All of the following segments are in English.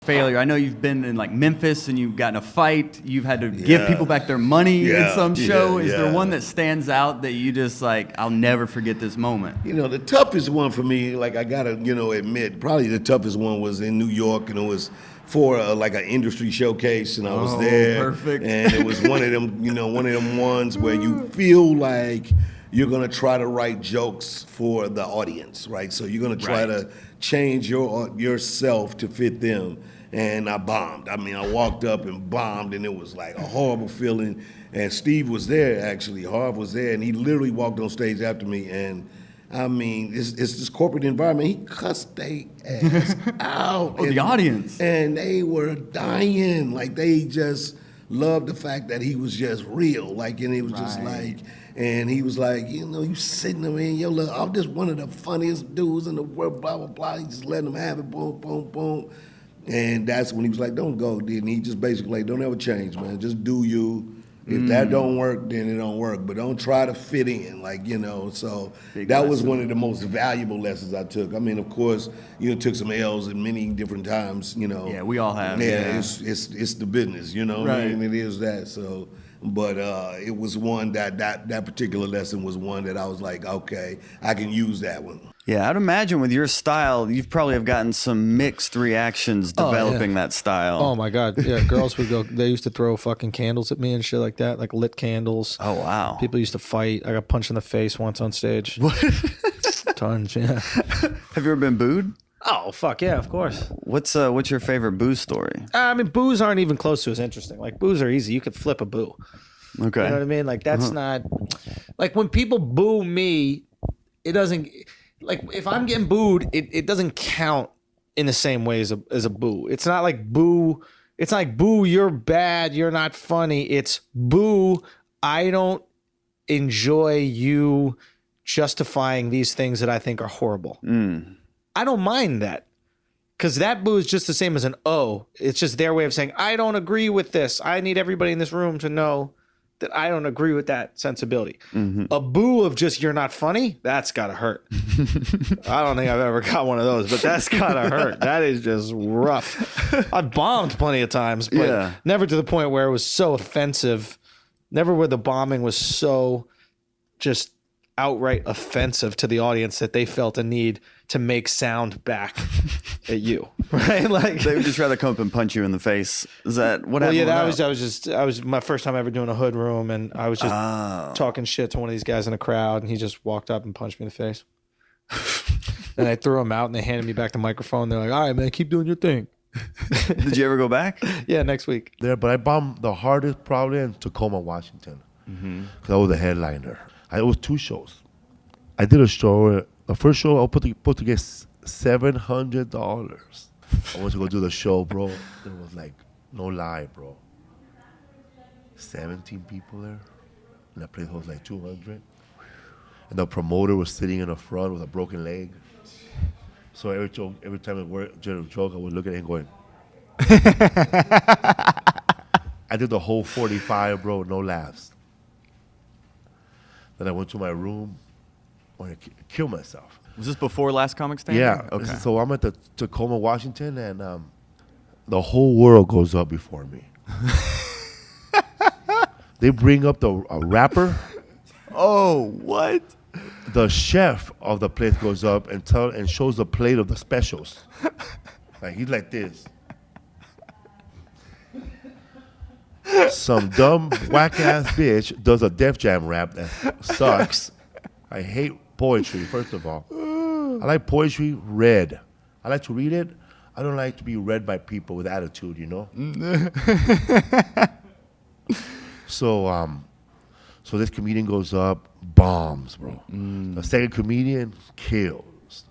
failure? I know you've been in like Memphis and you've gotten a fight. You've had to give people back their money in some show. Is there one that stands out that you just like, I'll never forget this moment? You know, the toughest one for me, like I gotta, admit, probably the toughest one was in New York, and it was for like an industry showcase, and I was there. Perfect. And it was one of them ones where you feel like you're gonna try to write jokes for the audience, right? So you're gonna try to change yourself to fit them. And I bombed. I mean, I walked up and bombed, and it was like a horrible feeling. And Steve was there, actually. Harv was there, and he literally walked on stage after me. And I mean, it's this corporate environment. He cussed their ass out. The audience. And they were dying. Like, they just loved the fact that he was just real. Like, and it was just like, and he was like, you sitting there, man, I'm just one of the funniest dudes in the world, blah, blah, blah. He just letting them have it, boom, boom, boom. And that's when he was like, don't go, dude. And he just basically like, don't ever change, man. Just do you. If that don't work, then it don't work. But don't try to fit in, so that was one of the most valuable lessons I took. I mean, of course, took some L's at many different times, Yeah, we all have. Yeah, it's the business, right. And it is that, so. But it was one that particular lesson was one that I was like, okay, I can use that one. Yeah, I'd imagine with your style, you probably have gotten some mixed reactions developing that style. Oh my God, yeah, girls would go. They used to throw fucking candles at me and shit like that, like lit candles. Oh wow. People used to fight. I got punched in the face once on stage. What? Tons, yeah. Have you ever been booed? Oh fuck yeah, of course. What's your favorite boo story? I mean, boos aren't even close to as interesting. Like boos are easy. You could flip a boo. Okay. You know what I mean? Like that's not like when people boo me, it doesn't. Like if I'm getting booed, it doesn't count in the same way as a boo. It's not like boo. It's not like boo, you're bad, you're not funny. It's boo, I don't enjoy you justifying these things that I think are horrible. I don't mind that. Because that boo is just the same as an O. It's just their way of saying, I don't agree with this. I need everybody in this room to know that I don't agree with that sensibility. A boo of just, you're not funny, that's gotta hurt. I don't think I've ever got one of those, but that's gotta hurt. That is just rough. I've bombed plenty of times, but never to the point where it was so offensive. Never where the bombing was so just outright offensive to the audience that they felt a need to make sound back at you, right? Like they would just rather come up and punch you in the face. Is that what happened? Yeah, that was my first time ever doing a hood room, and I was just talking shit to one of these guys in the crowd, and he just walked up and punched me in the face. And I threw him out, and they handed me back the microphone. They're like, "All right, man, keep doing your thing." Did you ever go back? Yeah, next week. There, but I bombed the hardest probably in Tacoma, Washington, because I was a headliner. It was 2 shows. I did a show. The first show I put to get $700. I went to go do the show, bro. There was like no lie, bro. 17 people there, and that place was like 200. And the promoter was sitting in the front with a broken leg. So every time I did a joke, I would look at him going. I did the whole 45, bro, no laughs. Then I went to my room, wanted to kill myself. Was this before Last Comic Standing? Yeah. Okay. So I'm at the Tacoma, Washington, and the whole world goes up before me. They bring up a rapper. Oh, what? The chef of the place goes up and shows the plate of the specials. Like he's like this. Some dumb whack ass bitch does a Def Jam rap that sucks. I hate poetry, first of all. I like poetry read. I like to read it. I don't like to be read by people with attitude, So this comedian goes up, bombs, bro. The second comedian kills.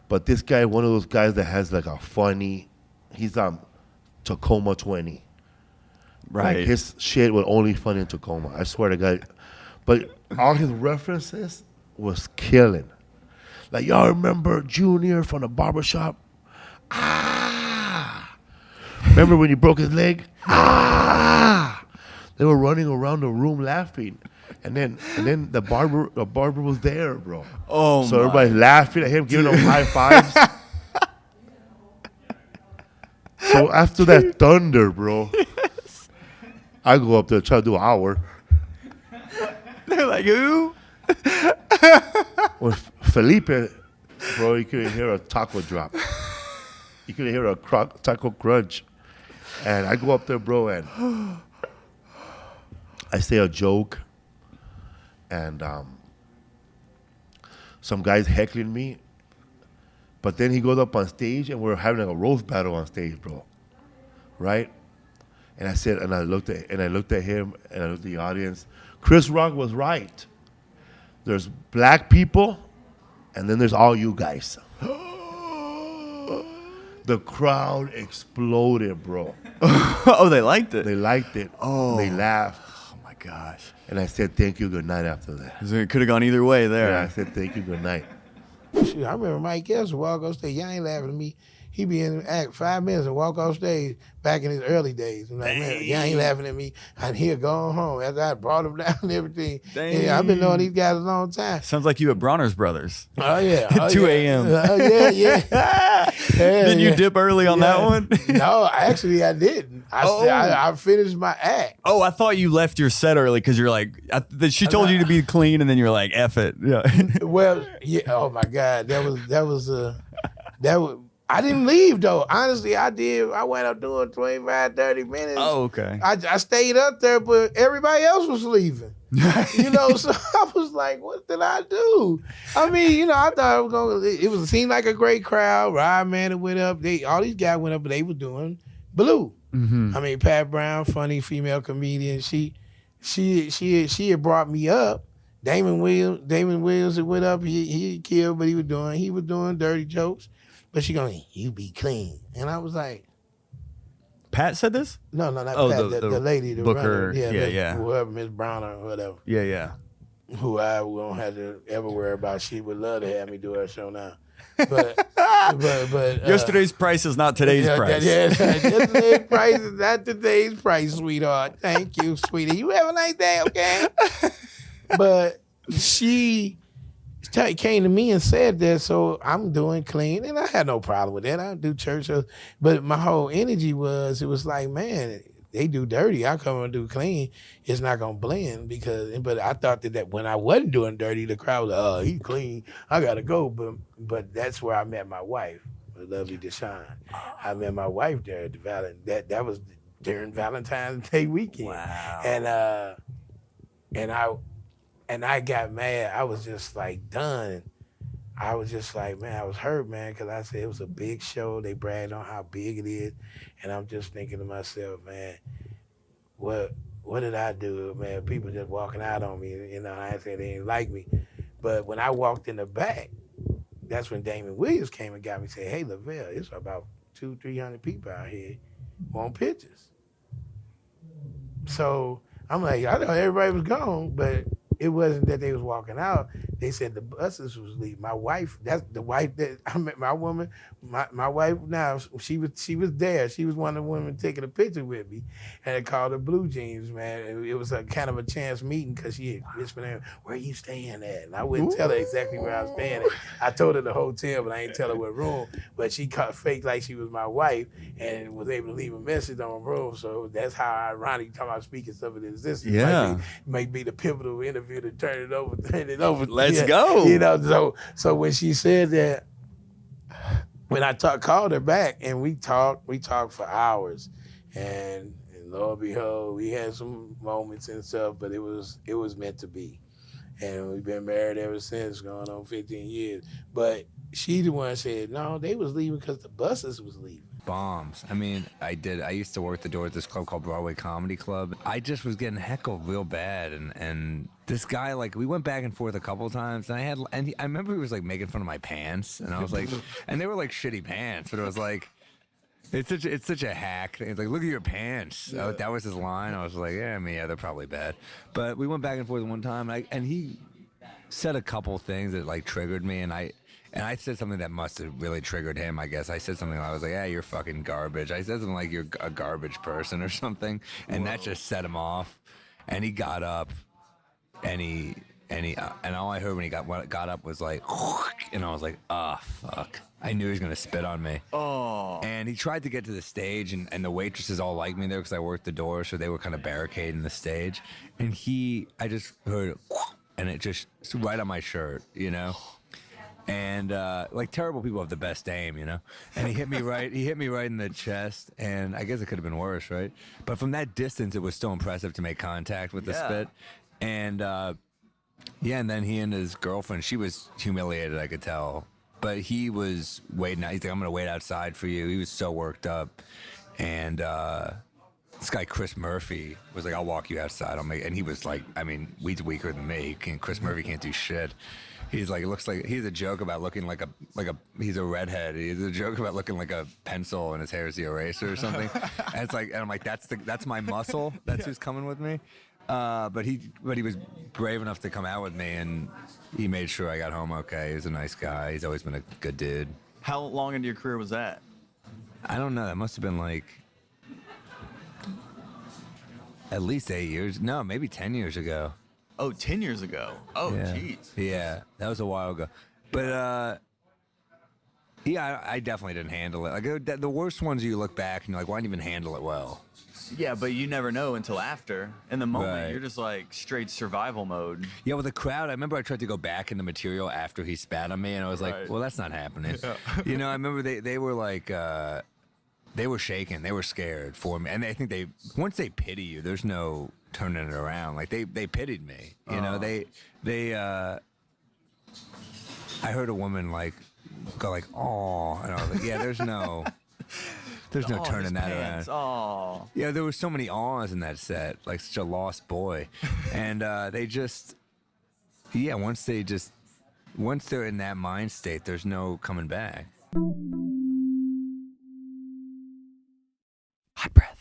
But this guy, one of those guys that has like a funny, he's on Tacoma 20. Right. Like his shit was only funny in Tacoma. I swear to God. But all his references was killing. Like, y'all remember Junior from the barbershop? Ah! Remember when he broke his leg? Ah! They were running around the room laughing. And then the barber was there, bro. Oh, so everybody's laughing at him, giving him high fives. So So after that thunder, bro, I go up there, try to do an hour. They're like, who? With Felipe, bro, you couldn't hear a taco drop. You couldn't hear a taco crunch. And I go up there, bro, and I say a joke. And some guy's heckling me. But then he goes up on stage, and we're having a roast battle on stage, bro. Right? And I said, and I looked at him, and I looked at the audience. Chris Rock was right. There's black people, and then there's all you guys. The crowd exploded, bro. Oh, they liked it. They liked it. Oh. They laughed. Oh my gosh. And I said, thank you, good night after that. It could have gone either way there. Yeah, I said, thank you, good night. Shoot, I remember Mike Epps would walk off stage. Y'all ain't laughing at me. He be in the act 5 minutes and walk off stage back in his early days. I'm like, man, y'all ain't laughing at me. And he'll go home after I brought him down and everything. Yeah, I've been knowing these guys a long time. Sounds like you at Bronner's Brothers. Oh, yeah. At 2 a.m. Yeah. Did you dip early on that one? No, actually, I didn't. I finished my act. Oh, I thought you left your set early because you're like, she told you to be clean, and then you're like, F it. Yeah. Well, yeah. Oh my God, that was. I didn't leave though. Honestly, I did. I went up doing 25, 30 minutes. Oh, okay. I stayed up there, but everybody else was leaving. So I was like, what did I do? I mean, I thought it seemed like a great crowd. Ryan Manning went up. All these guys went up, but they were doing Blue. Mm-hmm. I mean, Pat Brown, funny female comedian. She had brought me up. Damon Williams had went up. He killed, but he was doing dirty jokes. But she going, you be clean. And I was like, Pat said this? no, not Pat, the lady, the Booker, runner. yeah. Whoever, Miss Brown or whatever, Yeah. who I won't have to ever worry about. She would love to have me do her show now. But Yesterday's price is not today's price. Yesterday's price is not today's price, sweetheart. Thank you, sweetie. You have a nice day, okay? But she came to me and said that, so I'm doing clean, and I had no problem with that. I do church, but my whole energy was, it was like, man, they do dirty, I come and do clean. It's not gonna blend but I thought that when I wasn't doing dirty, the crowd was like, oh, he clean, I gotta go. But that's where I met my wife, the lovely Deshawn. I met my wife there at the that was during Valentine's Day weekend. Wow. And I got mad. I was just like done. I was just like, man, I was hurt, man, because I said it was a big show. They bragged on how big it is. And I'm just thinking to myself, man, what did I do, man? People just walking out on me. I said they didn't like me. But when I walked in the back, that's when Damon Williams came and got me and said, hey, Lavell, it's about 200-300 people out here want pictures. So I'm like, I thought everybody was gone, but it wasn't that they was walking out. They said the buses was leaving. My wife, that's the wife that I met, my woman, my wife now, she was there. She was one of the women taking a picture with me. And it called her Blue Jeans, man. It was a kind of a chance meeting because she had whispered in, where you staying at? And I wouldn't tell her exactly where I was staying at. I told her the hotel, but I ain't tell her what room. But she faked like she was my wife and was able to leave a message on my room. So that's how ironic, talking about speaking stuff in existence. Yeah. Might be the pivotal interview to turn it over. Let's go. So when she said that, when I called her back and we talked for hours, and lo and behold, we had some moments and stuff, but it was meant to be, and we've been married ever since, going on 15 years. But she the one said no, they was leaving because the buses was leaving. Bombs. I mean, I used to work the door at this club called Broadway Comedy Club. I just was getting heckled real bad, and this guy, like, we went back and forth a couple of times, and I remember he was like making fun of my pants, and I was like, and they were like shitty pants, but it was like, it's such a hack. It's like, look at your pants. Yeah. That was his line. I was like, yeah, they're probably bad. But we went back and forth one time, and he said a couple things that like triggered me, and I said something that must have really triggered him, I guess. I said something, I was like, yeah, you're fucking garbage. I said something like, you're a garbage person or something, and that just set him off. And he got up, and all I heard when he got up was like, and I was like, oh, fuck. I knew he was gonna spit on me. Oh. And he tried to get to the stage, and the waitresses all liked me there because I worked the door, so they were kind of barricading the stage. And I just heard, and it just right on my shirt, you know. And like terrible people have the best aim, you know. And he hit me right. He hit me right in the chest, and I guess it could have been worse, right? But from that distance, it was still impressive to make contact with the spit. And yeah, and then he and his girlfriend, she was humiliated, I could tell. But he was waiting out. He's like, I'm going to wait outside for you. He was so worked up. And this guy, Chris Murphy, was like, I'll walk you outside. And he was like, I mean, he's weaker than me. Chris Murphy can't do shit. He's like, it looks like, he's a joke about looking like he's a redhead. He's a joke about looking like a pencil and his hair is the eraser or something. And it's like, and I'm like, that's my muscle. That's who's coming with me. But he was brave enough to come out with me, and he made sure I got home okay. He was a nice guy. He's always been a good dude. How long into your career was that? I don't know. That must have been like at least 8 years. No, maybe 10 years ago. Oh, 10 years ago. Oh, jeez. Yeah, that was a while ago. But yeah, I definitely didn't handle it. Like the worst ones, you look back and you're like, why didn't you even handle it well? Yeah, but you never know until after. In the moment, Right. you're just like straight survival mode. Yeah, with the crowd, I remember I tried to go back in the material after he spat on me, and I was like, Right. well, that's not happening. You know, I remember they were like, they were shaking. They were scared for me. And I think once they pity you, there's no turning it around. Like, they pitied me. You know, I heard a woman, like, go like, oh, and I was like, yeah, there's no turning that around. Oh. Yeah, there were so many awes in that set, like such a lost boy. And they just, yeah, once they're in that mind state, there's no coming back. Hot breath.